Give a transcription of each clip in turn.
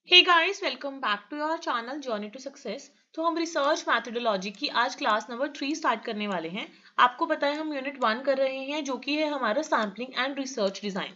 Hey guys, welcome back to your channel journey to success. तो हम research methodology की आज क्लास नंबर 3 स्टार्ट करने वाले हैं। आपको पता है हम यूनिट 1 कर रहे हैं जो कि है हमारा sampling and research design.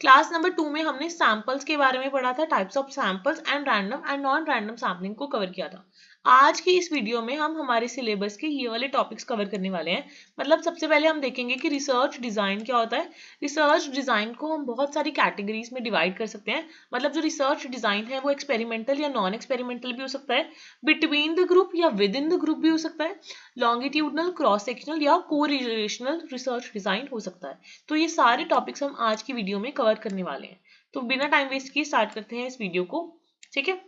Class number 2 में हमने सैंपल्स के बारे में पढ़ा था, types of samples and random and non random sampling को कवर किया था। आज की इस वीडियो में हम हमारे सिलेबस के ये वाले टॉपिक्स कवर करने वाले हैं। मतलब सबसे पहले हम देखेंगे कि रिसर्च डिजाइन क्या होता है। रिसर्च डिजाइन को हम बहुत सारी कैटेगरीज में डिवाइड कर सकते हैं। मतलब जो रिसर्च डिजाइन है वो एक्सपेरिमेंटल या नॉन एक्सपेरिमेंटल भी हो सकता है, बिटवीन द ग्रुप या विद इन द ग्रुप भी हो सकता है, लॉन्गिट्यूडनल, क्रॉस सेक्शनल या कोरिलेशनल रिसर्च डिजाइन हो सकता है। तो ये सारे टॉपिक्स हम आज की वीडियो में कवर करने वाले हैं। तो बिना टाइम वेस्ट किए स्टार्ट करते हैं इस वीडियो को। ठीक है,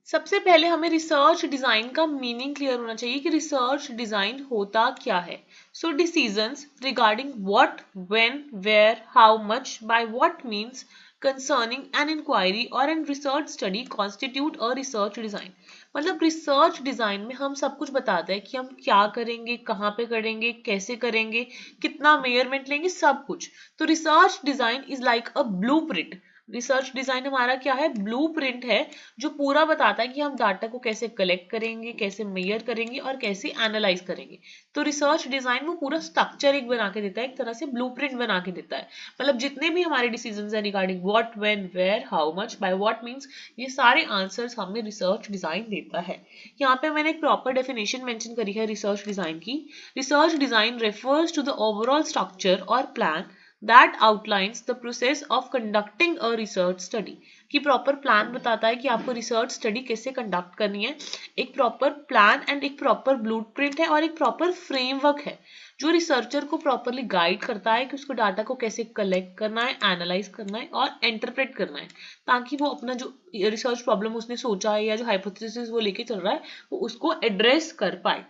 सबसे पहले हमें रिसर्च डिजाइन का मीनिंग क्लियर होना चाहिए कि रिसर्च डिजाइन होता क्या है। So decisions regarding what, when, where, how much, by what means concerning an inquiry और an research study constitute a research design. मतलब रिसर्च डिजाइन में हम सब कुछ बताते हैं कि हम क्या करेंगे, कहाँ पे करेंगे, कैसे करेंगे, कितना मेजरमेंट लेंगे, सब कुछ। तो research design is like a blueprint. Research design हमारा क्या है? ब्लूप्रिंट है जो पूरा बताता है कि हम डाटा को कैसे कलेक्ट करेंगे, कैसे मेजर करेंगे और कैसे एनालाइज करेंगे। तो रिसर्च डिजाइन वो पूरा स्ट्रक्चर एक बना के देता है, एक तरह से ब्लूप्रिंट बना के देता है। मतलब जितने भी हमारे डिसीजंस है regarding what, when, where, how much, by what means, ये सारे आंसर्स हमें रिसर्च डिजाइन देता है। यहाँ पे मैंने एक प्रॉपर डेफिनेशन मेंशन करी है रिसर्च डिजाइन की। Research design refers to the overall structure और plan that outlines the process of conducting a research study। कि प्रॉपर प्लान बताता है कि आपको रिसर्च स्टडी कैसे कंडक्ट करनी है। एक प्रॉपर प्लान एंड एक प्रॉपर ब्लूप्रिंट है और एक प्रॉपर फ्रेमवर्क है जो रिसर्चर को प्रॉपरली गाइड करता है कि उसको डाटा को कैसे कलेक्ट करना है, एनालाइज करना है और इंटरप्रेट करना है, ताकि वो अपना जो रिसर्च प्रॉब्लम उसने सोचा है या जो हाइपोथेसिस वो लेके चल रहा है वो उसको एड्रेस कर पाए।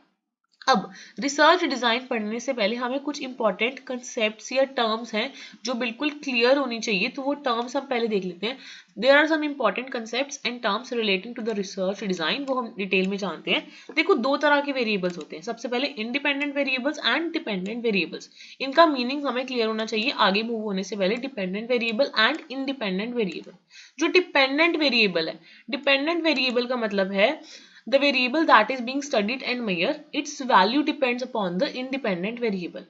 अब रिसर्च डिजाइन पढ़ने से पहले हमें कुछ इंपॉर्टेंट कंसेप्ट्स या टर्म्स हैं जो बिल्कुल क्लियर होनी चाहिए। तो वो टर्म्स हम पहले देख लेते हैं। There are some important concepts and terms relating to the research design, वो हम डिटेल में जानते हैं। देखो, दो तरह के वेरिएबल्स होते हैं। सबसे पहले independent variables and dependent variables. इनका मीनिंग हमें क्लियर होना चाहिए आगे मूव होने से पहले। Dependent variable and independent variable. जो डिपेंडेंट वेरिएबल है, डिपेंडेंट वेरिएबल का मतलब है the variable that is being studied and measured, its value depends upon the independent variable।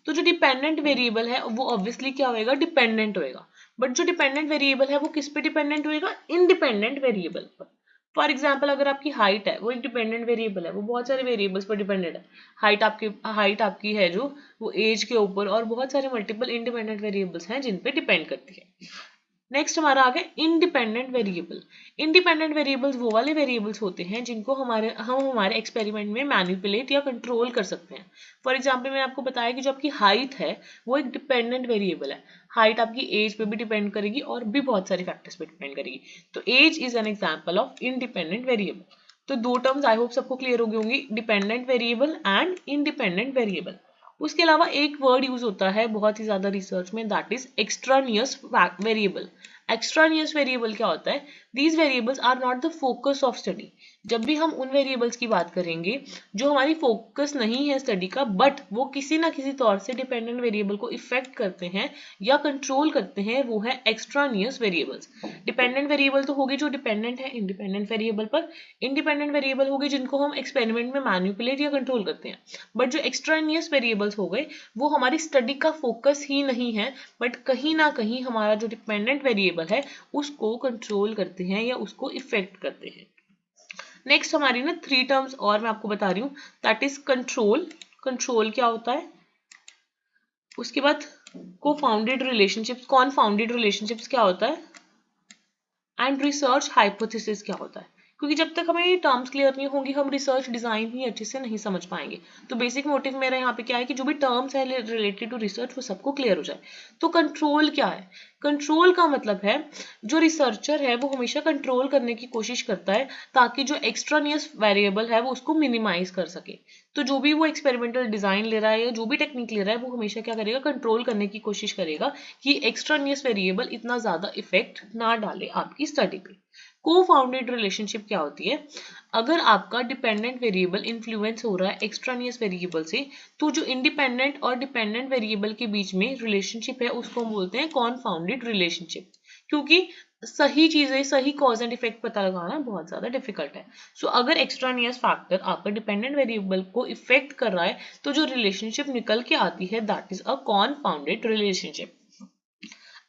तो जो डिपेंडेंट वेरिएबल है वो ऑब्वियसली क्या होएगा? डिपेंडेंट होएगा। बट जो डिपेंडेंट वेरिएबल है वो किस पे डिपेंडेंट होएगा? इंडिपेंडेंट वेरिएबल पर। फॉर एग्जाम्पल, अगर आपकी हाइट है वो एक डिपेंडेंट वेरिएबल है, वो बहुत सारे वेरिएबल्स पर डिपेंडेंट है। हाइट आपकी है जो, वो एज के ऊपर और बहुत सारे मल्टीपल इंडिपेंडेंट वेरिएबल्स हैं जिन पे डिपेंड करती है। नेक्स्ट हमारा आ गया इंडिपेंडेंट वेरिएबल। इंडिपेंडेंट वेरिएबल्स वो वाले वेरिएबल्स होते हैं जिनको हम हमारे एक्सपेरिमेंट में मैनिपुलेट या कंट्रोल कर सकते हैं। फॉर एग्जांपल, मैंने आपको बताया कि जो आपकी हाइट है वो एक डिपेंडेंट वेरिएबल है। हाइट आपकी एज पे भी डिपेंड करेगी और भी बहुत सारे फैक्टर्स पे डिपेंड करेगी। तो age is an example of independent variable. तो दो टर्म्स आई होप सबको क्लियर हो गई होंगी, dependent variable and independent variable. उसके अलावा एक वर्ड यूज होता है बहुत ही ज्यादा रिसर्च में, that is extraneous variable. Extraneous variable क्या होता है? These variables are not the focus of study. जब भी हम उन वेरिएबल्स की बात करेंगे जो हमारी फोकस नहीं है स्टडी का, बट वो किसी ना किसी तौर से डिपेंडेंट वेरिएबल को इफेक्ट करते हैं या कंट्रोल करते हैं, वो है एक्स्ट्रानियस वेरिएबल्स। डिपेंडेंट वेरिएबल तो होगी जो डिपेंडेंट है इंडिपेंडेंट वेरिएबल पर। इंडिपेंडेंट वेरिएबल होगी जिनको हम एक्सपेरिमेंट में मैनिपुलेट या कंट्रोल करते हैं। बट जो एक्स्ट्रानियस वेरिएबल्स हो गए वो हमारी स्टडी का फोकस ही नहीं है, बट कहीं ना कहीं हमारा जो डिपेंडेंट वेरिएबल है उसको कंट्रोल करते हैं या उसको इफेक्ट करते हैं। नेक्स्ट हमारी ना 3 टर्म्स और मैं आपको बता रही हूँ, दैट इज कंट्रोल। कंट्रोल क्या होता है? उसके बाद को फाउंडेड रिलेशनशिप्स, कौन फाउंडेड रिलेशनशिप्स क्या होता है, एंड रिसर्च हाइपोथेसिस क्या होता है। क्योंकि जब तक हमें ये टर्म्स क्लियर नहीं होंगी हम रिसर्च डिजाइन ही अच्छे से नहीं समझ पाएंगे। तो बेसिक मोटिव मेरा यहाँ पे क्या है कि जो भी टर्म्स है रिलेटेड टू रिसर्च वो सबको क्लियर हो जाए। तो कंट्रोल क्या है? कंट्रोल का मतलब है जो रिसर्चर है वो हमेशा कंट्रोल करने की कोशिश करता है ताकि जो एक्स्ट्रानियस वेरिएबल है वो उसको मिनिमाइज कर सके। तो जो भी वो एक्सपेरिमेंटल डिजाइन ले रहा है या जो भी टेक्निक ले रहा है वो हमेशा क्या करेगा? कंट्रोल करने की कोशिश करेगा कि एक्स्ट्रानियस वेरिएबल इतना ज्यादा इफेक्ट ना डाले आपकी स्टडी पे। को फाउंडेड रिलेशनशिप क्या होती है? अगर आपका डिपेंडेंट वेरिएबल इन्फ्लुएंस हो रहा है एक्स्ट्रानियस वेरिएबल से, तो जो इंडिपेंडेंट और डिपेंडेंट वेरिएबल के बीच में रिलेशनशिप है उसको हम बोलते हैं कॉनफाउंडेड रिलेशनशिप। क्योंकि सही चीजें, सही कॉज एंड इफेक्ट पता लगाना बहुत ज्यादा डिफिकल्ट है। सो अगर एक्सट्रानियस फैक्टर आपका डिपेंडेंट वेरिएबल को इफेक्ट कर रहा है तो जो रिलेशनशिप निकल के आती है दैट इज अ कॉनफाउंडेड रिलेशनशिप।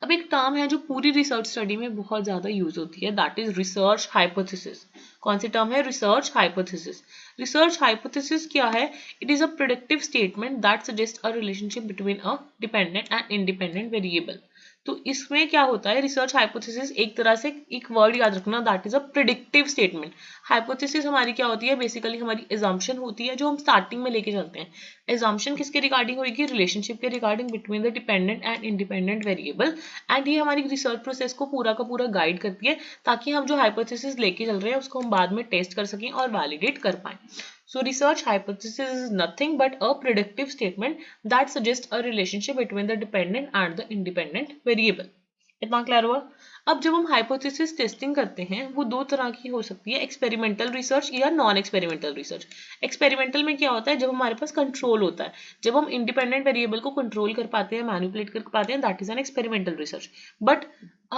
अब एक टर्म है जो पूरी रिसर्च स्टडी में बहुत ज्यादा यूज होती है दैट इज रिसर्च हाइपोथेसिस। कौन सी टर्म है? Research hypothesis. रिसर्च हाइपोथेसिस क्या है? It is a predictive statement that suggest a relationship between a dependent and independent variable. तो इसमें क्या होता है? रिसर्च हाइपोथेसिस एक तरह से एक वर्ड याद रखना that is a predictive statement. Hypothesis हमारी क्या होती है? बेसिकली हमारी एजम्पशन होती है जो हम स्टार्टिंग में लेके चलते हैं। एजम्पशन किसके रिगार्डिंग होगी? रिलेशनशिप के regarding between the dependent and independent variable. And ये हमारी रिसर्च प्रोसेस को पूरा का पूरा गाइड करती है ताकि हम जो हाइपोथेसिस लेके चल रहे हैं उसको हम बाद में टेस्ट कर सकें और वैलिडेट कर पाएं। So research hypothesis is nothing but a predictive statement that suggests a relationship between the dependent and the independent variable. इतना क्लियर हुआ? अब जब हम हाइपोथेसिस टेस्टिंग करते हैं वो दो तरह की हो सकती है, एक्सपेरिमेंटल रिसर्च या नॉन एक्सपेरिमेंटल रिसर्च। एक्सपेरिमेंटल में क्या होता है? जब हमारे पास कंट्रोल होता है, जब हम इंडिपेंडेंट वेरिएबल को कंट्रोल कर पाते हैं, मैनिपुलेट कर पाते हैं, that is an experimental research. But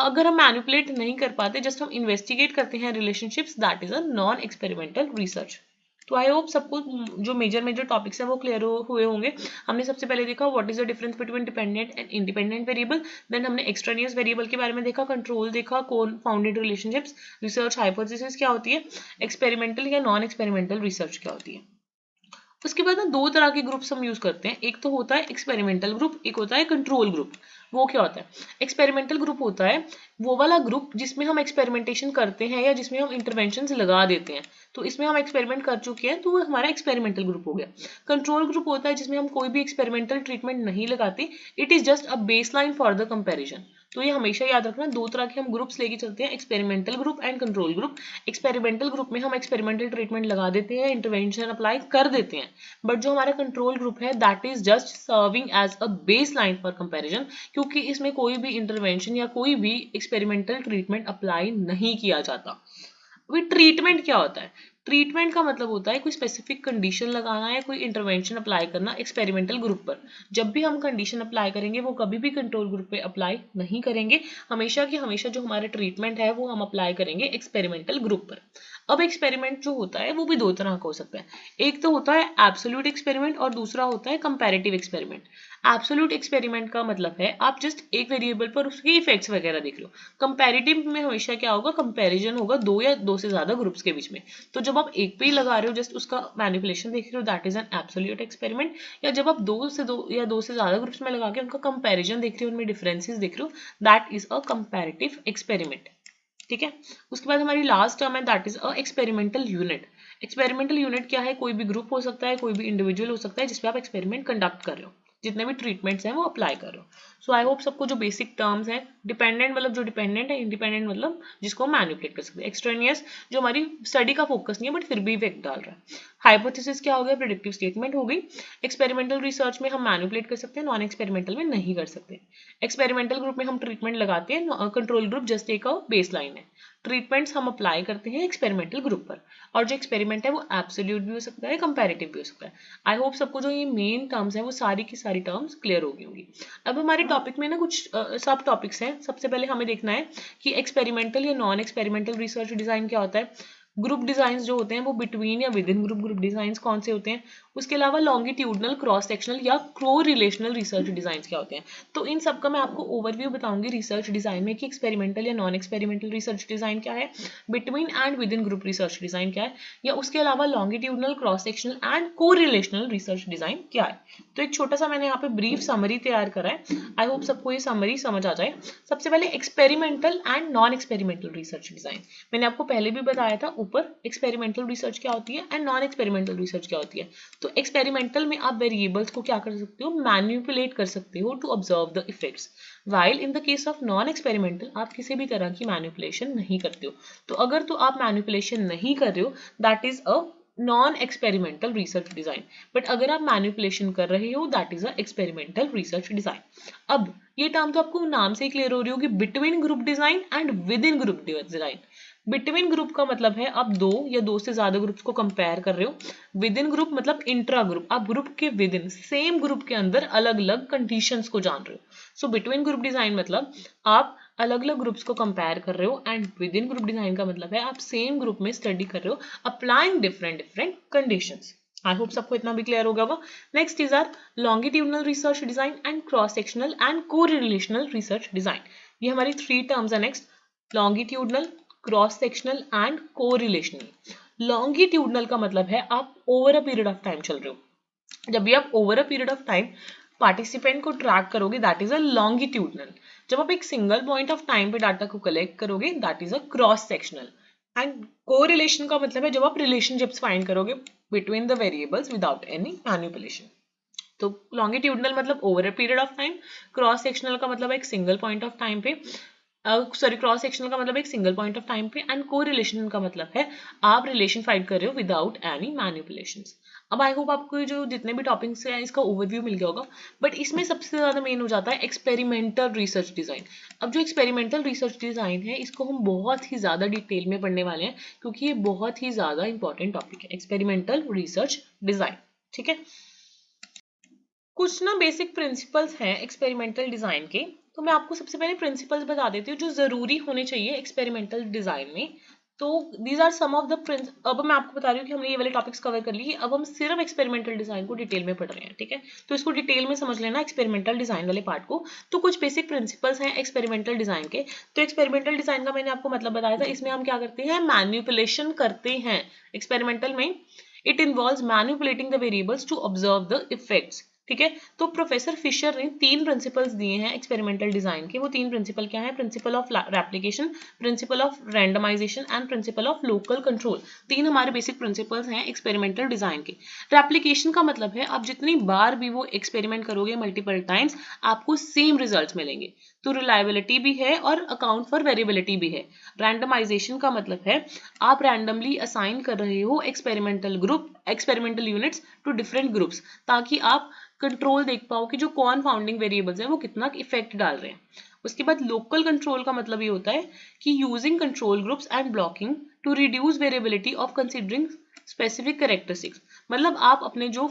अगर हम मैनिपुलेट नहीं कर पाते, जस्ट हम इन्वेस्टिगेट करते हैं relationships, that is a non experimental research. तो आई होप सबको जो मेजर मेजर टॉपिक्स हैं वो क्लियर हुए होंगे। हमने सबसे पहले देखा what is the difference between dependent and independent variable, then हमने एक्सट्रानियस वेरिएबल के बारे में देखा, कंट्रोल देखा, कॉनफाउंडेड रिलेशनशिप्स, रिसर्च हाइपोथेसिस क्या होती है, एक्सपेरिमेंटल या नॉन एक्सपेरिमेंटल रिसर्च क्या होती है। उसके बाद ना दो तरह के ग्रुप्स हम यूज करते हैं, एक तो होता है एक्सपेरिमेंटल ग्रुप, एक होता है कंट्रोल ग्रुप। वो क्या होता है? एक्सपेरिमेंटल ग्रुप होता है वो वाला ग्रुप जिसमें हम एक्सपेरिमेंटेशन करते हैं या जिसमें हम इंटरवेंशंस लगा देते हैं। तो इसमें हम एक्सपेरिमेंट कर चुके हैं तो वो हमारा एक्सपेरिमेंटल ग्रुप हो गया। कंट्रोल ग्रुप होता है जिसमें हम कोई भी एक्सपेरिमेंटल ट्रीटमेंट नहीं लगाते, it is just a baseline for the comparison. तो ये हमेशा याद रखना, दो तरह के हम ग्रुप्स लेके चलते हैं, experimental group and control group. Experimental group में हम एक्सपेरिमेंटल ट्रीटमेंट लगा देते हैं, इंटरवेंशन अप्लाई कर देते हैं, बट जो हमारा कंट्रोल ग्रुप है that is just serving as a baseline for comparison, क्योंकि इसमें कोई भी इंटरवेंशन या कोई भी एक्सपेरिमेंटल ट्रीटमेंट अप्लाई नहीं किया जाता। अभी ट्रीटमेंट क्या होता है? ट्रीटमेंट का मतलब होता है कोई स्पेसिफिक कंडीशन लगाना या कोई इंटरवेंशन अप्लाई करना एक्सपेरिमेंटल ग्रुप पर। जब भी हम कंडीशन अप्लाई करेंगे वो कभी भी कंट्रोल ग्रुप पे अप्लाई नहीं करेंगे, हमेशा की हमेशा जो हमारा ट्रीटमेंट है वो हम अप्लाई करेंगे एक्सपेरिमेंटल ग्रुप पर। अब एक्सपेरिमेंट जो होता है वो भी दो तरह का हो सकता है, एक तो होता है एब्सोल्यूट एक्सपेरिमेंट और दूसरा होता है कंपैरेटिव एक्सपेरिमेंट। एब्सोल्यूट एक्सपेरिमेंट का मतलब है आप जस्ट एक वेरिएबल पर उसके इफेक्ट्स वगैरह देख लो। कंपैरेटिव में हमेशा क्या होगा? कंपैरिजन होगा दो या दो से ज्यादा ग्रुप्स के बीच में। तो जब आप एक पे ही लगा रहे हो, जस्ट उसका मैनिपुलेशन देख रहे हो, that is an absolute experiment. या जब आप दो से ज्यादा ग्रुप्स में लगा के उनका कंपैरिजन देख रहे हो, उनमें डिफरेंसेस देख रहे हो, that is a comparative experiment. ठीक है। उसके बाद हमारी लास्ट टर्म है that is a experimental unit. Experimental unit क्या है? कोई भी ग्रुप हो सकता है, कोई भी इंडिविजुअल हो सकता है जिसपे आप एक्सपेरिमेंट कंडक्ट कर रहे हो, जितने भी ट्रीटमेंट्स हैं वो अप्लाई कर रहे हो। सो आई होप सबको जो बेसिक टर्म्स हैं, डिपेंडेंट मतलब जो डिपेंडेंट है, इंडिपेंडेंट मतलब जिसको हम मैनिपुलेट कर सकते हैं, एक्सट्रेनियस जो हमारी स्टडी का फोकस नहीं है बट फिर भी इफेक्ट डाल रहा है। हाइपोथेसिस क्या हो गया? प्रेडिक्टिव स्टेटमेंट हो गई। एक्सपेरिमेंटल रिसर्च में हम मैनिपुलेट कर सकते हैं, नॉन एक्सपेरिमेंटल में नहीं कर सकते। एक्सपेरिमेंटल ग्रुप में हम ट्रीटमेंट लगाते हैं, कंट्रोल ग्रुप जस्ट एक बेस लाइन है। ट्रीटमेंट्स हम अप्लाई करते हैं एक्सपेरिमेंटल ग्रुप पर, और जो एक्सपेरिमेंट है वो एब्सोल्यूट भी हो सकता है, कंपैरेटिव भी हो सकता है। आई होप सबको जो ये मेन टर्म्स हैं वो सारी की सारी टर्म्स क्लियर हो गई होंगी। अब हमारे टॉपिक में ना कुछ सब टॉपिक्स हैं। सबसे पहले हमें देखना है कि एक्सपेरिमेंटल या नॉन एक्सपेरिमेंटल रिसर्च डिजाइन क्या होता है। ग्रुप डिजाइन जो होते हैं वो बिटवीन या with in group group design कौन से होते हैं। उसके अलावा लॉन्गिट्यूडनल, क्रॉस सेक्शनल या को रिलेशनल रिसर्च डिजाइन क्या होते हैं। तो इन सब का मैं आपको ओवरव्यू बताऊंगी रिसर्च डिजाइन में कि एक्सपेरिमेंटल या नॉन एक्सपेरिमेंटल रिसर्च डिजाइन क्या है, between and with in group research design क्या है, या उसके अलावा लॉन्गिट्यूडनल, क्रॉस सेक्शनल एंड को रिलेशनल रिसर्च डिजाइन क्या है। तो एक छोटा सा मैंने यहाँ पे ब्रीफ समरी तैयार करा है, आई होप सबको ये समरी समझ आ जाए। सबसे पहले experimental and non experimental research design, मैंने आपको पहले भी बताया था ऊपर एक्सपेरिमेंटल रिसर्च क्या होती है एंड नॉन एक्सपेरिमेंटल रिसर्च क्या होती है। तो एक्सपेरिमेंटल में आप वेरिएबल्स को क्या कर सकते हो? मैनिपुलेट कर सकते हो to observe the effects, while in the case of non experimental आप किसी भी तरह की मैनिपुलेशन नहीं करते हो। तो अगर तो आप मैनिपुलेशन नहीं कर रहे हो that is a non experimental research design, but अगर आप मैनिपुलेशन कर रहे हो that is a experimental research design. अब ये टर्म तो आपको नाम से ही क्लियर हो रही होगी, between group design and with in group design. Between group का मतलब है आप दो या दो से ज्यादा ग्रुप्स को कंपेयर कर रहे हो। विद इन ग्रुप मतलब इंट्रा ग्रुप, आप ग्रुप के विद इन सेम ग्रुप के अंदर अलग अलग कंडीशंस को जान रहे हो। सो बिटवीन ग्रुप डिजाइन मतलब आप अलग अलग ग्रुप्स को कंपेयर कर रहे हो, and with in group design का मतलब है आप सेम ग्रुप में स्टडी कर रहे हो applying different different conditions. I hope सबको इतना भी क्लियर हो गया होगा। Next is are longitudinal research design and cross sectional and correlational research design. ये हमारी 3 टर्म्स है। Next, longitudinal, cross sectional and correlational. Longitudinal का मतलब है आप over a period of time चल रहे हो। जब भी आप over a period of time participant को ट्रैक करोगे दैट इज अ लॉन्गिट्यूडनल। जब आप एक सिंगल पॉइंट ऑफ टाइम पे डाटा को कलेक्ट करोगे that is a cross sectional. And correlation का मतलब है जब आप रिलेशनशिप्स फाइंड करोगे between the variables without any manipulation. तो लॉन्गिट्यूडनल मतलब over a period of time, cross sectional का मतलब एक सिंगल पॉइंट ऑफ टाइम पे, क्रॉस सेक्शनल का मतलब एक सिंगल पॉइंट ऑफ टाइम पे, एंड कोरिलेशन का मतलब है आप रिलेशन फाइंड कर रहे हो विदाउट एनी मैनिपुलेशंस। अब आई होप आपको जो जितने भी टॉपिक्स हैं इसका ओवरव्यू मिल गया होगा, बट इसमें सबसे ज्यादा मेन हो जाता है एक्सपेरिमेंटल रिसर्च डिजाइन। अब जो एक्सपेरिमेंटल रिसर्च डिजाइन है इसको हम बहुत ही ज्यादा डिटेल में पढ़ने वाले हैं क्योंकि ये बहुत ही ज्यादा इंपॉर्टेंट टॉपिक है, एक्सपेरिमेंटल रिसर्च डिजाइन। ठीक है, कुछ ना बेसिक प्रिंसिपल्स हैं एक्सपेरिमेंटल डिजाइन के। तो मैं आपको सबसे पहले प्रिंसिपल्स बता देती हूँ जो जरूरी होने चाहिए एक्सपेरिमेंटल डिजाइन में। तो these are some of the अब मैं आपको बता रही हूँ कि हमने ये वाले टॉपिक्स कवर कर लिए, अब हम सिर्फ एक्सपेरिमेंटल डिजाइन को डिटेल में पढ़ रहे हैं। ठीक है, तो इसको डिटेल में समझ लेना एक्सपेरिमेंटल डिजाइन वाले पार्ट को। तो कुछ बेसिक प्रिंसिपल्स हैं एक्सपेरिमेंटल डिजाइन के। तो एक्सपेरिमेंटल डिजाइन का मैंने आपको मतलब बताया था, इसमें हम क्या करते हैं, मैन्युपुलेशन करते हैं एक्सपेरिमेंटल में। It involves manipulating the variables to observe the effects. ठीक है, तो प्रोफेसर फिशर ने 3 प्रिंसिपल्स दिए हैं एक्सपेरिमेंटल डिजाइन के। वो 3 प्रिंसिपल क्या है, principle of replication, principle of randomization and principle of local control. 3 हमारे बेसिक प्रिंसिपल्स हैं एक्सपेरिमेंटल डिजाइन के। रेप्लिकेशन का मतलब है आप जितनी बार भी वो एक्सपेरिमेंट करोगे मल्टीपल टाइम्स आपको सेम रिजल्ट्स मिलेंगे, तो रिलायबिलिटी भी है और अकाउंट फॉर वेरिएबिलिटी भी है। रैंडमाइजेशन का मतलब है आप रैंडमली असाइन कर रहे हो experimental units to different groups, ताकि आप कंट्रोल देख पाओ कि जो कौन फाउंडिंग वेरिएबल्स हैं वो कितना इफेक्ट डाल रहे हैं। उसके बाद लोकल कंट्रोल का मतलब ये होता है कि using control groups and blocking to reduce variability of considering specific characteristics. मतलब आप अपने जो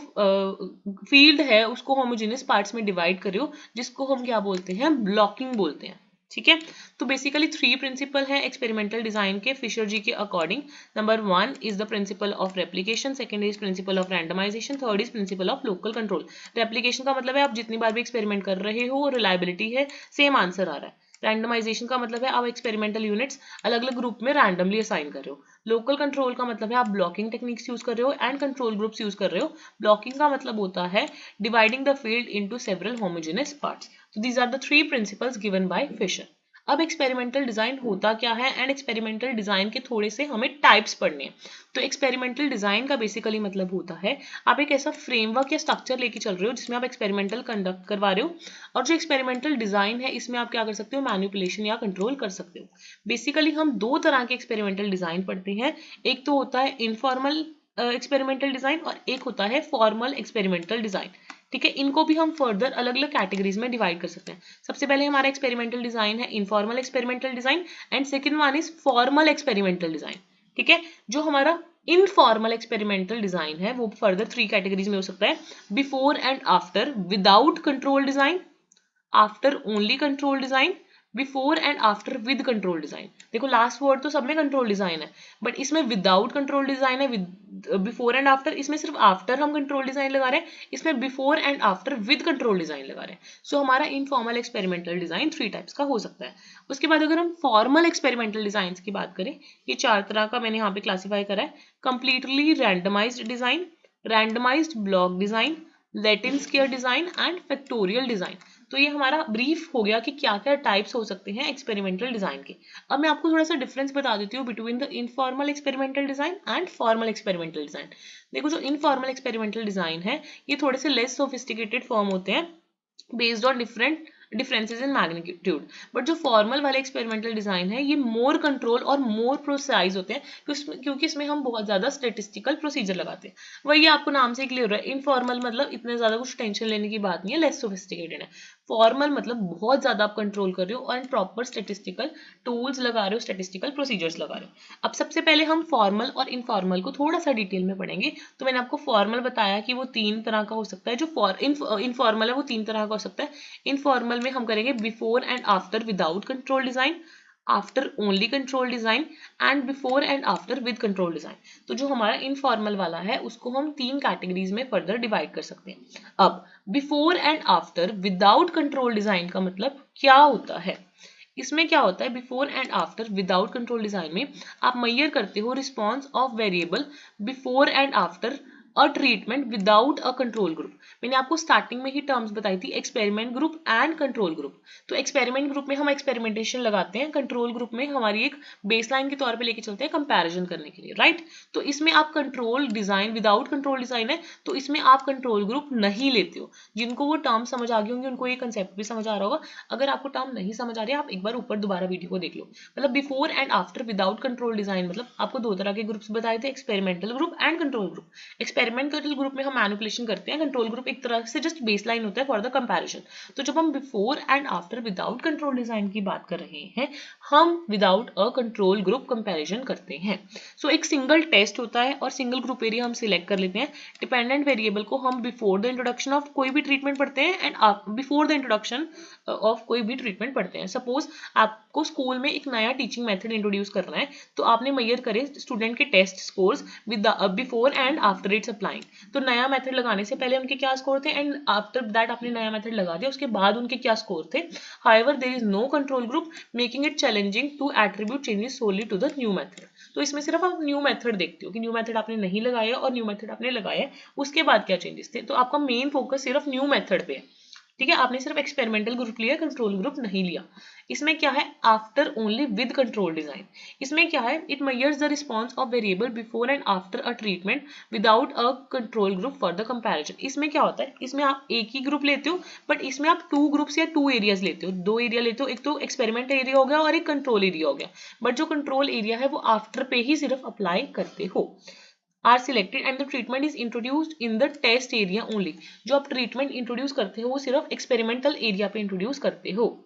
फील्ड है उसको होमोजेनियस पार्ट्स में डिवाइड कर रहे हो, जिसको हम क्या बोलते हैं, ब्लॉकिंग बोलते हैं। ठीक है, तो बेसिकली 3 प्रिंसिपल है एक्सपेरिमेंटल डिजाइन के फिशर जी के according. Number 1 is the principle of replication, second is principle of randomization, third is principle of local control. Replication का मतलब है आप जितनी बार भी एक्सपेरिमेंट कर रहे हो रिलायबिलिटी है, सेम आंसर आ रहा है। रैंडमाइजेशन का मतलब है आप एक्सपेरिमेंटल यूनिट्स अलग अलग ग्रुप में रैंडमली असाइन कर रहे हो। लोकल कंट्रोल का मतलब है आप ब्लॉकिंग टेक्निक्स यूज कर रहे हो एंड कंट्रोल ग्रुप्स यूज कर रहे हो। ब्लॉकिंग का मतलब होता है dividing the field into several homogeneous parts. So these are the 3 principles given by Fisher. अब एक्सपेरिमेंटल डिजाइन होता क्या है एंड एक्सपेरिमेंटल डिजाइन के थोड़े से हमें टाइप्स पढ़ने हैं। तो एक्सपेरिमेंटल डिजाइन का बेसिकली मतलब होता है आप एक ऐसा फ्रेमवर्क या स्ट्रक्चर लेके चल रहे हो जिसमें आप एक्सपेरिमेंटल कंडक्ट करवा रहे हो, और जो एक्सपेरिमेंटल डिजाइन है इसमें आप क्या कर सकते हो, मैनिपुलेशन या कंट्रोल कर सकते हो। बेसिकली हम 2 तरह के एक्सपेरिमेंटल डिजाइन पढ़ते हैं, एक तो होता है इनफॉर्मल एक्सपेरिमेंटल डिजाइन और एक होता है फॉर्मल एक्सपेरिमेंटल डिजाइन। ठीक है, इनको भी हम फर्दर अलग अलग कैटेगरीज में डिवाइड कर सकते हैं। सबसे पहले हमारा एक्सपेरिमेंटल डिजाइन है informal experimental design and second one is formal experimental design. ठीक है, जो हमारा इनफॉर्मल एक्सपेरिमेंटल डिजाइन है वो फर्दर 3 कैटेगरीज में हो सकता है, before and after without control design, after only control design, before and after with control design. देखो लास्ट वर्ड तो सब में कंट्रोल डिजाइन है, बट इसमें विदाउट कंट्रोल डिजाइन है, बिफोर एंड आफ्टर इसमें सिर्फ आफ्टर हम कंट्रोल डिजाइन लगा रहे हैं, इसमें before and after with control design लगा रहे हैं। सो हमारा इनफॉर्मल एक्सपेरिमेंटल डिजाइन 3 टाइप्स का हो सकता है। उसके बाद अगर हम फॉर्मल एक्सपेरिमेंटल डिजाइन की बात करें, ये 4 तरह का मैंने यहाँ पे क्लासीफाई करा है। Completely randomized design, randomized block design, Latin square design and factorial design. तो ये हमारा ब्रीफ हो गया कि क्या क्या टाइप्स हो सकते हैं एक्सपेरिमेंटल डिजाइन के। अब मैं आपको थोड़ा सा डिफरेंस बता देती हूँ between the informal experimental design and formal experimental design. देखो जो इनफॉर्मल एक्सपेरिमेंटल डिजाइन है ये थोड़े से लेस सोफिस्टिकेटेड फॉर्म होते हैं based on differences in magnitude, but जो फॉर्मल वाले एक्सपेरिमेंटल डिजाइन है ये मोर कंट्रोल और मोर प्रोसाइज होते हैं क्योंकि इसमें हम बहुत ज्यादा स्टेटिस्टिकल प्रोसीजर लगाते हैं। वही आपको नाम से क्लियर है, इनफॉर्मल मतलब इतने ज्यादा कुछ टेंशन लेने की बात नहीं है, लेस सोफिस्टिकेटेड है। फॉर्मल मतलब बहुत ज्यादा आप कंट्रोल कर रहे हो और प्रॉपर स्टेटिस्टिकल टूल्स लगा रहे हो, स्टेटिस्टिकल प्रोसीजर्स लगा रहे हो। अब सबसे पहले हम फॉर्मल और इनफॉर्मल को थोड़ा सा डिटेल में पढ़ेंगे। तो मैंने आपको फॉर्मल बताया कि वो 3 तरह का हो सकता है, जो इनफॉर्मल है वो 3 तरह का हो सकता है। इनफॉर्मल में हम करेंगे before and after without control design, after only control design and before and after with control design. तो जो हमारा इनफॉर्मल वाला है उसको हम 3 कैटेगरीज में फर्दर डिवाइड कर सकते हैं। अब before and after without control design का मतलब क्या होता है? इसमें क्या होता है, before and after without control design में आप मेजर करते हो response of variable before and after a treatment without a control group. मैंने आपको स्टार्टिंग में ही टर्म्स बताई थी, experiment group and control group. तो एक्सपेरिमेंट ग्रुप में हम एक्सपेरिमेंटेशन लगाते हैं, कंट्रोल ग्रुप में हमारी एक बेसलाइन के तौर पे लेके चलते हैं कंपैरिजन करने के लिए, राइट। तो इसमें आप control design without control design है तो इसमें आप कंट्रोल ग्रुप नहीं लेते हो। जिनको वो टर्म समझ आ गई होंगे उनको ये कंसेप्ट भी समझ आ रहा होगा। अगर आपको टर्म नहीं समझ आ रही है आप एक बार ऊपर दोबारा वीडियो को देख लो। मतलब before and after without control design मतलब आपको 2 तरह के ग्रुप्स बताए थे, experimental group and control group. Experimental group में हम मैनिपुलेशन करते हैं, कंट्रोल ग्रुप एक तरह से जस्ट बेसलाइन होता है फॉर द कंपैरिजन। तो जब हम before and after without control design की बात कर रहे हैं, हम without a control group comparison करते हैं। सो एक सिंगल टेस्ट होता है और सिंगल ग्रुप एरिया हम सिलेक्ट कर लेते हैं। डिपेंडेंट वेरिएबल को हम बिफोर द इंट्रोडक्शन ऑफ कोई भी ट्रीटमेंट पढ़ते हैं and before the introduction of कोई भी ट्रीटमेंट पढ़ते हैं। सपोज आपको स्कूल में एक नया टीचिंग मेथड इंट्रोड्यूस करना है तो आपने मेजर करे स्टूडेंट के test scores with before and after its applying. तो नया मेथड लगाने से पहले उनके क्या स्कोर थे एंड आफ्टर दैट आपने नया मेथड लगा दिया उसके बाद उनके क्या स्कोर थे। However there is no control group making it challenging to attribute changes solely to the new method. तो इसमें सिर्फ आप न्यू मेथड देखते हो कि न्यू मेथड आपने नहीं लगाया और न्यू मेथड आपने लगाया उसके बाद क्या चेंजेस थे। तो आपका मेन फोकस सिर्फ न्यू मेथड पे है, ठीक है। आपने सिर्फ एक्सपेरिमेंटल ग्रुप लिया, कंट्रोल ग्रुप नहीं लिया। इसमें क्या है, after only with control design. इसमें क्या है, it measures the response of variable before and after a treatment without a control group for the comparison. इसमें क्या होता है, इसमें आप एक ही ग्रुप लेते हो बट इसमें आप 2 ग्रुप्स या 2 एरियाज लेते हो, 2 एरिया लेते हो। एक तो एक्सपेरिमेंट एरिया हो गया और एक कंट्रोल एरिया हो गया। बट जो कंट्रोल एरिया है वो आफ्टर पे ही सिर्फ अप्लाई करते हो। are selected and the treatment is introduced in the test area only। जो आप ट्रीटमेंट इंट्रोड्यूस करते हो वो सिर्फ एक्सपेरिमेंटल एरिया पे इंट्रोड्यूस करते हो।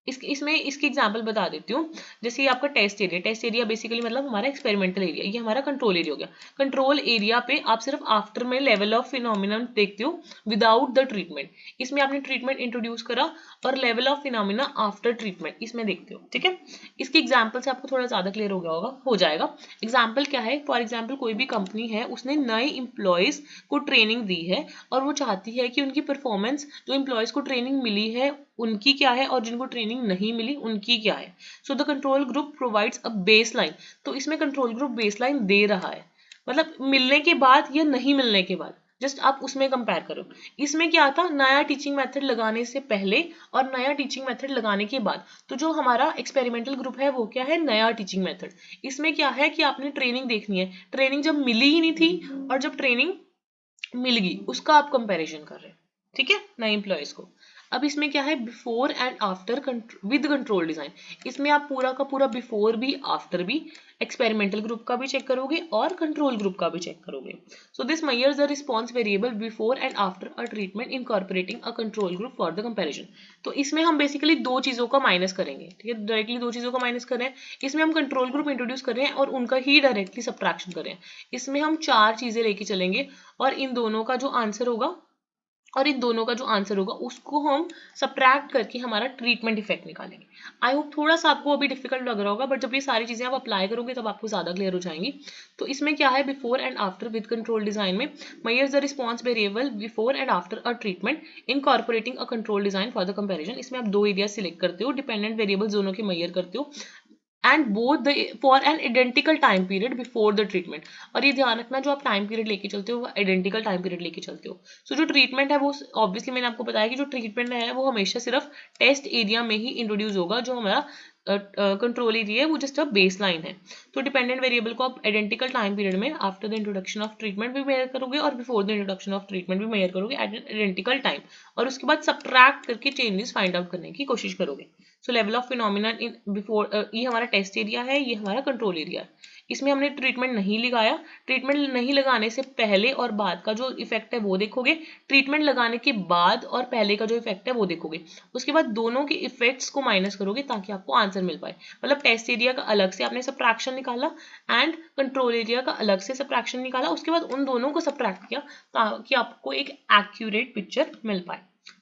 इसमें इसकी एग्जांपल बता देती हूँ। जैसे ये आपका टेस्ट एरिया बेसिकली मतलब हमारा एक्सपेरिमेंटल एरिया, ये हमारा कंट्रोल एरिया हो गया। कंट्रोल एरिया पे आप सिर्फ आफ्टर में लेवल ऑफ फिनोमिना देखते हो विदाउट द ट्रीटमेंट। इसमें आपने ट्रीटमेंट इंट्रोड्यूस करा और level of phenomena after treatment इसमें देखते हो, ठीक है। इसकी एग्जाम्पल से आपको थोड़ा ज्यादा क्लियर हो गया होगा, हो जाएगा। एग्जाम्पल क्या है, फॉर एग्जाम्पल कोई भी कंपनी है उसने नए इंप्लॉयज को ट्रेनिंग दी है और वो चाहती है कि उनकी परफॉर्मेंस, जो इंप्लॉयज को ट्रेनिंग मिली है उनकी क्या है और जिनको ट्रेनिंग नहीं मिली उनकी क्या है। So the control group provides a baseline. तो इसमें कंट्रोल ग्रुप बेसलाइन दे रहा है, मतलब मिलने के बाद या नहीं मिलने के बाद, जस्ट आप उसमें कंपेयर करो। इसमें क्या था, नया टीचिंग मेथड लगाने से पहले और नया टीचिंग मेथड लगाने के बाद। तो जो हमारा एक्सपेरिमेंटल ग्रुप है वो क्या है, नया टीचिंग मेथड। इसमें क्या है कि आपने ट्रेनिंग देखनी है, ट्रेनिंग जब मिली ही नहीं थी और जब ट्रेनिंग मिल गई उसका आप कंपैरिजन कर रहे हैं, ठीक है, नए एम्प्लॉयज को। अब इसमें क्या है, before and after with control design. इसमें आप पूरा का पूरा बिफोर भी आफ्टर भी एक्सपेरिमेंटल ग्रुप का भी चेक करोगे और कंट्रोल ग्रुप का भी चेक करोगे। So this measures the response variable before and after a treatment incorporating a control group for the comparison. तो इसमें हम बेसिकली 2 चीजों का माइनस करेंगे, ठीक है, डायरेक्टली 2 चीजों का माइनस कर रहे हैं। इसमें हम कंट्रोल ग्रुप इंट्रोड्यूस कर रहे हैं और उनका ही डायरेक्टली सब्ट्रैक्शन कर रहे हैं। इसमें हम 4 चीजें लेके चलेंगे और इन दोनों का जो आंसर होगा उसको हम सब्ट्रैक्ट करके हमारा ट्रीटमेंट इफेक्ट निकालेंगे। आई होप थोड़ा सा आपको अभी डिफिकल्ट लग रहा होगा बट जब ये सारी चीजें आप अप्लाई करोगे तब आपको ज्यादा क्लियर हो जाएंगी। तो इसमें क्या है, before and after with control design में measures the response variable before and after a treatment incorporating a control design for the comparison. इसमें आप 2 एरिया सिलेक्ट करते हो, डिपेंडेंट वेरिएबल दोनों के मेजर करते हो and both the for an identical time period before the treatment. और ये ध्यान रखना जो आप टाइम पीरियड लेके चलते हो वो आइडेंटिकल टाइम पीरियड लेके चलते हो। सो जो ट्रीटमेंट है वो ऑब्वियसली मैंने आपको बताया कि जो ट्रीटमेंट है वो हमेशा सिर्फ टेस्ट एरिया में ही इंट्रोड्यूस होगा। जो हमारा कंट्रोल एरिया है वो जस्ट अ बेस लाइन है। तो डिपेंडेंट वेरिएबल को आप आइडेंटिकल टाइम पीरियड में after the introduction of treatment भी मेजर करोगे और before the introduction of treatment भी मेजर करोगे एट आइडेंटिकल टाइम, और उसके बाद सब्ट्रैक्ट करके चेंजेस फाइंड आउट करने की कोशिश करोगे। सो level of phenomena in before, ये हमारा टेस्ट एरिया है, ये हमारा कंट्रोल एरिया है। इसमें हमने ट्रीटमेंट नहीं लगाया, ट्रीटमेंट नहीं लगाने से पहले और बाद का जो इफेक्ट है वो देखोगे, ट्रीटमेंट लगाने के बाद और पहले का जो इफेक्ट है वो देखोगे, उसके बाद दोनों के इफेक्ट्स को माइनस करोगे ताकि आपको आंसर मिल पाए। मतलब टेस्ट एरिया का अलग से आपने सब्ट्रैक्शन निकाला एंड कंट्रोल एरिया का अलग से सब्ट्रैक्शन निकाला, उसके बाद उन दोनों को सब्ट्रैक्ट किया ताकि आपको एक एक्यूरेट पिक्चर मिल पाए।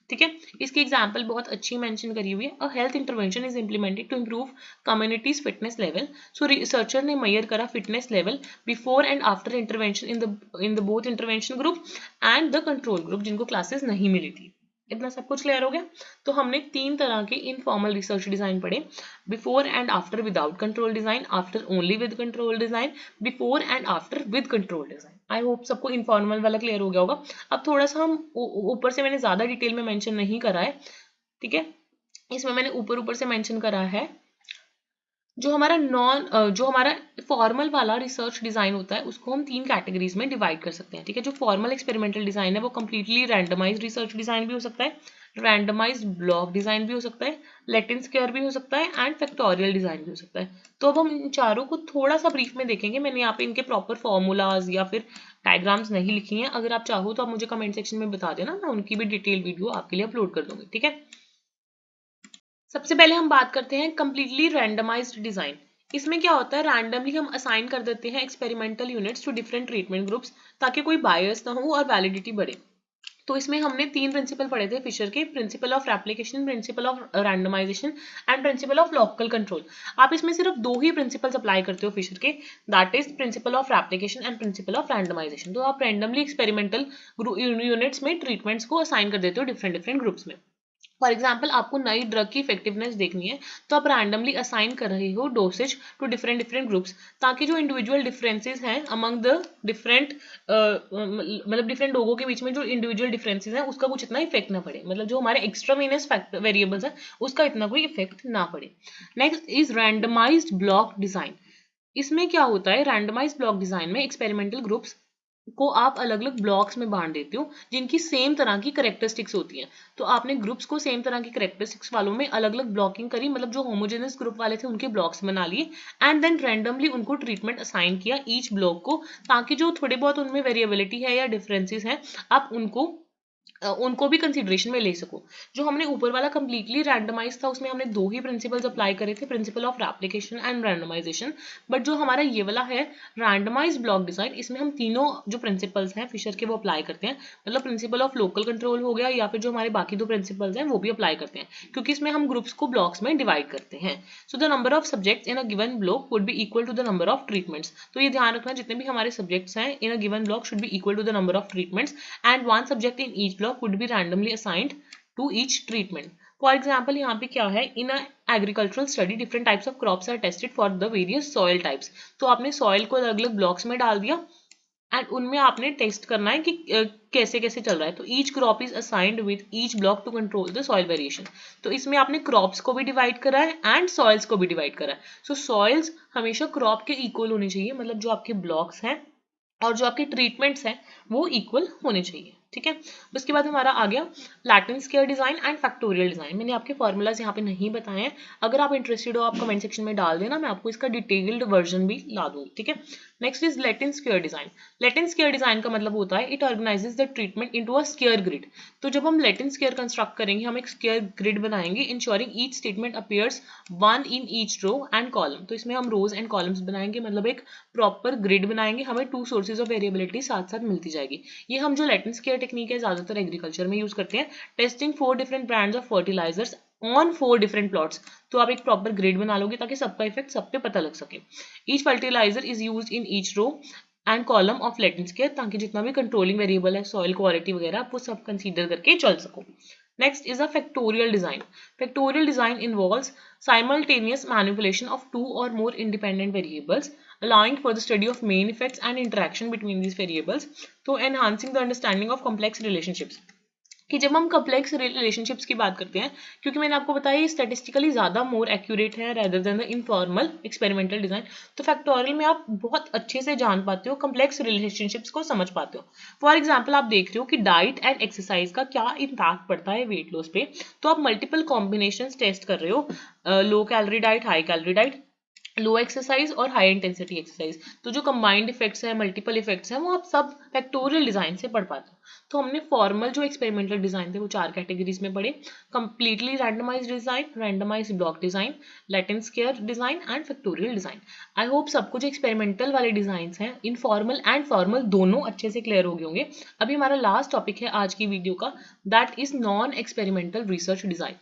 ठीक है, इसकी एग्जाम्पल बहुत अच्छी मेंशन करी हुई है। A health intervention is implemented to improve communities fitness level. So researcher ने मेजर करा fitness level before and after intervention in the both intervention group and the control group, जिनको क्लासेस नहीं मिली थी। इतना सब कुछ क्लियर हो गया। तो हमने 3 तरह के इनफॉर्मल रिसर्च डिजाइन पढ़े, before and after without control design, after only with control design, before and after with control design. I hope सबको इनफॉर्मल वाला क्लियर हो गया होगा। अब थोड़ा सा हम ऊपर से, मैंने ज्यादा डिटेल में मेंशन नहीं करा है, ठीक है, इसमें मैंने ऊपर ऊपर से मेंशन करा है जो हमारा फॉर्मल वाला रिसर्च डिजाइन होता है उसको हम 3 कैटेगरीज में डिवाइड कर सकते हैं। ठीक है, जो फॉर्मल एक्सपेरिमेंटल डिजाइन है वो कंप्लीटली रैंडमाइज्ड रिसर्च डिजाइन भी हो सकता है, रैंडमाइज्ड ब्लॉक डिजाइन भी हो सकता है, लैटिन स्क्वायर भी हो सकता है एंड फैक्टोरियल डिजाइन भी हो सकता है। तो अब हम इन चारों को थोड़ा सा ब्रीफ में देखेंगे। मैंने यहाँ पे इनके प्रॉपर फॉर्मूलाज या फिर डायग्राम्स नहीं लिखी हैं, अगर आप चाहो तो आप मुझे कमेंट सेक्शन में बता देना, मैं उनकी भी डिटेल वीडियो आपके लिए अपलोड कर दूंगी। ठीक है, सबसे पहले हम बात करते हैं कंप्लीटली रैंडमाइज्ड डिजाइन। इसमें क्या होता है, रैंडमली हम असाइन कर देते हैं experimental units to different treatment groups ताकि कोई बायस ना हो और वैलिडिटी बढ़े। तो इसमें हमने 3 प्रिंसिपल पढ़े थे फिशर के, principle of replication, principle of randomization and principle of local control. आप इसमें सिर्फ 2 ही प्रिंसिपल्स अप्लाई करते हो फिशर के, that is principle of replication and principle of randomization. तो आप रैंडमली एक्सपेरिमेंटल यूनिट्स में ट्रीटमेंट्स को असाइन कर देते हो डिफरेंट डिफरेंट ग्रुप्स में। फॉर एग्जाम्पल आपको नई ड्रग की इफेक्टिवनेस देखनी है तो आप रैंडमली असाइन कर रहे हो dosages to different different groups, ताकि जो इंडिविजुअल डिफरेंसेस हैं अमंग द डिफरेंट, मतलब डिफरेंट लोगों के बीच में जो इंडिविजुअल डिफरेंसेस हैं उसका कुछ इतना इफेक्ट ना पड़े, मतलब जो हमारे एक्स्ट्रावीनस फैक्टर वेरिएबल्स हैं उसका इतना कोई इफेक्ट ना पड़े। Next is randomized block design. इसमें क्या होता है, रैंडमाइज्ड ब्लॉक डिजाइन में एक्सपेरिमेंटल ग्रुप्स को आप अलग अलग ब्लॉक्स में बांट देते हो जिनकी सेम तरह की करेक्टरिस्टिक्स होती हैं। तो आपने ग्रुप्स को सेम तरह की करेक्टरिस्टिक्स वालों में अलग अलग ब्लॉकिंग करी, मतलब जो होमोजेनस ग्रुप वाले थे उनके ब्लॉक्स बना लिए एंड देन रैंडमली उनको ट्रीटमेंट असाइन किया ईच ब्लॉक को, ताकि जो थोड़े बहुत उनमें वेरिएबिलिटी है या डिफरेंसेस हैं आप उनको भी कंसीडरेशन में ले सको। जो हमने ऊपर वाला कंप्लीटली रैंडमाइज था उसमें हमने 2 ही प्रिंसिपल्स अप्लाई करे थे, principle of replication and randomization. But जो हमारा ये वाला है रैंडमाइज ब्लॉक डिजाइन, इसमें हम तीनों जो प्रिंसिपल्स हैं फिशर के वो अप्लाई करते हैं, मतलब प्रिंसिपल ऑफ लोकल कंट्रोल हो गया या फिर जो हमारे बाकी 2 प्रिंसिपल्स हैं वो भी अप्लाई करते हैं, क्योंकि इसमें हम ग्रुप्स को ब्लॉक्स में डिवाइड करते हैं। So the number of subjects in a given block would be equal to the number of treatments. तो ये ध्यान रखना, जितने भी हमारे सब्जेक्ट्स हैं in a given block should be equal to the number of treatments and 1 subject in each block would be randomly assigned to each treatment. For example, यहाँ पे क्या है, in a agricultural study different types of crops are tested for the various soil types. तो आपने soil को अलग अलग blocks में डाल दिया एंड उनमें आपने टेस्ट करना है कि कैसे कैसे चल रहा है। तो each crop is assigned with each block to control the soil variation. तो इसमें आपने क्रॉप्स को भी डिवाइड करा है एंड सॉइल्स को भी डिवाइड करा है। सो सॉइल्स हमेशा क्रॉप के इक्वल होनी चाहिए, मतलब जो आपके ब्लॉक्स हैं और जो आपके ट्रीटमेंट्स हैं वो इक्वल होने चाहिए। ठीक है, उसके बाद हमारा आ गया Latin square design and factorial design. मैंने आपके फॉर्मूलाज यहाँ पे नहीं बताए हैं, अगर आप इंटरेस्टेड हो आप कमेंट सेक्शन में डाल देना, मैं आपको इसका डिटेल्ड वर्जन भी ला दूंगी। ठीक है, next is Latin square design. Latin square design का मतलब होता है it organizes the treatment into a square grid. तो जब हम लैटिन स्क्वायर कंस्ट्रक्ट करेंगे हम एक स्क्वायर ग्रिड बनाएंगे, ensuring each statement appears one in each row and column. तो इसमें हम रोज एंड कॉलम्स बनाएंगे, मतलब एक प्रॉपर ग्रिड बनाएंगे, हमें 2 सोर्सेज ऑफ वेरिएबिलिटी साथ साथ मिलती जाएगी। ये हम जो लैटिन स्क्वायर टेक्निक है ज्यादातर एग्रीकल्चर में यूज करते हैं, testing 4 different brands of fertilizers on 4 different plots. तो आप एक प्रॉपर ग्रिड बना लोगे ताकि सबका इफेक्ट सब पे पता लग सके। Each fertilizer is used in each row and column of Latin square, ताकि जितना भी कंट्रोलिंग वेरिएबल है सॉइल क्वालिटी वगैरह आप वो सब कंसीडर करके चल सको। Next is a factorial design. Factorial design involves simultaneous manipulation of 2 or more independent variables, allowing for the study of main effects and interaction between these variables, so enhancing the understanding of complex relationships. कि जब हम complex relationships की बात करते हैं, क्योंकि मैंने आपको बताया ये स्टैटिस्टिकली ज़्यादा मोर एक्यूरेट है rather than the informal experimental design, तो फैक्टोरियल में आप बहुत अच्छे से जान पाते हो, कॉम्प्लेक्स रिलेशनशिप्स को समझ पाते हो। फॉर एग्जाम्पल आप देख रहे हो कि डाइट एंड एक्सरसाइज का क्या इम्पैक्ट पड़ता है वेट लॉस पे, तो आप मल्टीपल कॉम्बिनेशन टेस्ट कर रहे हो, low calorie diet, high calorie diet, low exercise और हाई इंटेंसिटी एक्सरसाइज, तो जो कंबाइंड इफेक्ट्स हैं, मल्टीपल इफेक्ट्स हैं, वो आप सब फैक्टोरियल डिजाइन से पढ़ पाते हो। तो हमने फॉर्मल जो एक्सपेरिमेंटल डिजाइन थे वो 4 कैटेगरीज में पढ़े, completely randomized design, randomized block design, Latin square design and factorial design. I hope सबको जो एक्सपेरिमेंटल वाले डिजाइन हैं, इनफॉर्मल एंड फॉर्मल दोनों अच्छे से क्लियर हो गए होंगे। अभी हमारा लास्ट टॉपिक है आज की वीडियो का, that is non experimental research design.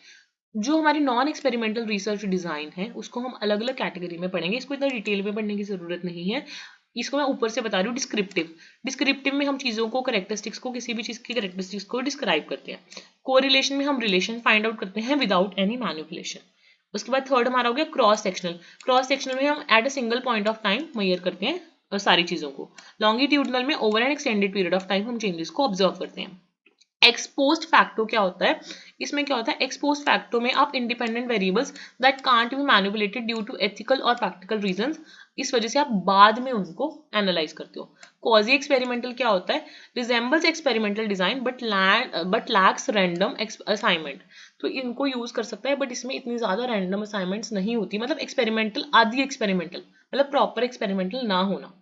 जो हमारी नॉन एक्सपेरिमेंटल रिसर्च डिजाइन है उसको हम अलग अलग कैटेगरी में पढ़ेंगे, इसको इतना डिटेल में पढ़ने की जरूरत नहीं है, इसको मैं ऊपर से बता रही हूँ। डिस्क्रिप्टिव में हम चीजों को, करेक्टरिस्टिक्स को, किसी भी चीज की करेक्टरिस्टिक्स को डिस्क्राइब करते हैं। कोरिलेशन में हम रिलेशन फाइंड आउट करते हैं विदाउट एनी मैनिपुलेशन। उसके बाद थर्ड हमारा हो गया क्रॉस सेक्शनल। क्रॉस सेक्शनल में हम at a single point of time measure करते हैं सारी चीजों को। लॉन्गिट्यूडनल में over an extended period of time हम चेंजेस को ऑब्जर्व करते हैं। एक्सपोस्ट फैक्टो क्या होता है, इसमें क्या होता है, एक्सपोस्ट फैक्टो में आप independent variables that can't be manipulated due to ethical और प्रैक्टिकल रीजंस, इस वजह से आप बाद में उनको एनालाइज करते हो। क्वाजी एक्सपेरिमेंटल क्या होता है, resembles experimental design but lakhs random assignment, तो इनको यूज कर सकता है बट इसमें इतनी ज्यादा रैंडम असाइनमेंट्स नहीं होती, मतलब एक्सपेरिमेंटल आदि एक्सपेरिमेंटल, मतलब प्रॉपर एक्सपेरिमेंटल ना होना।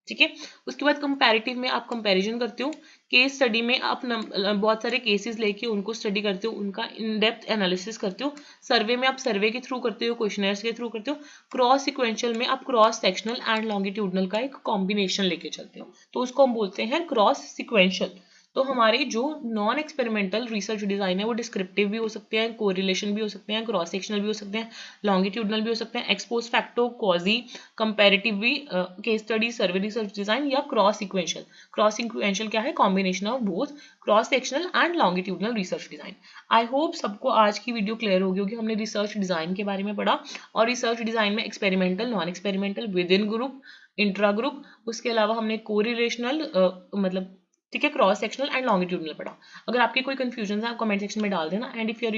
ठीक है। उसके बाद कंपैरेटिव में आप कंपैरिजन करते हो, केस स्टडी में आप बहुत सारे केसेस लेके उनको स्टडी करते हो, उनका इन डेप्थ एनालिसिस करते हो। सर्वे में आप सर्वे के थ्रू करते हो, क्वेश्चनर्स के थ्रू करते हो। क्रॉस सिक्वेंशियल में आप क्रॉस सेक्शनल एंड लॉन्गिट्यूडनल का एक कॉम्बिनेशन लेके चलते हो, तो उसको हम बोलते हैं क्रॉस सिक्वेंशियल। तो हमारे जो नॉन एक्सपेरिमेंटल रिसर्च डिजाइन है वो डिस्क्रिप्टिव भी हो सकते हैं, कोरिलेशन भी हो सकते हैं, क्रॉस सेक्शनल भी हो सकते हैं, लॉन्गिट्यूडनल भी हो सकते हैं, एक्सपोज फैक्टो, क्वाजी, कंपैरेटिव भी, केस स्टडी, सर्वे रिसर्च डिजाइन, या क्रॉस सिक्वेंशियल। क्रॉस सिक्वेंशियल क्या है, combination of both cross sectional and longitudinal research design. I hope सबको आज की वीडियो क्लियर होगी होगी। हमने रिसर्च डिजाइन के बारे में पढ़ा, और रिसर्च डिजाइन में experimental, non experimental, with in group, intra group, उसके अलावा हमने कोरिलेशनल मतलब ठीक है, क्रॉस सेक्शनल एंड लॉन्गिट्यूडनल पढ़ा। अगर आपके कोई कंफ्यूजन है आप कमेंट सेक्शन में डाल देना, and if you are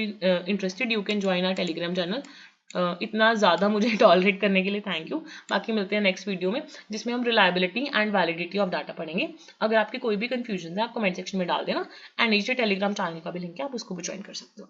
interested you can join our Telegram channel. इतना ज़्यादा मुझे टॉलरेट करने के लिए थैंक यू। बाकी मिलते हैं नेक्स्ट वीडियो में, जिसमें हम reliability and validity of data पढ़ेंगे। अगर आपके कोई भी कंफ्यूजन है आप कमेंट सेक्शन में डाल देना, एंड नीचे टेलीग्राम चैनल का भी लिंक है, आप उसको भी ज्वाइन कर सकते हो।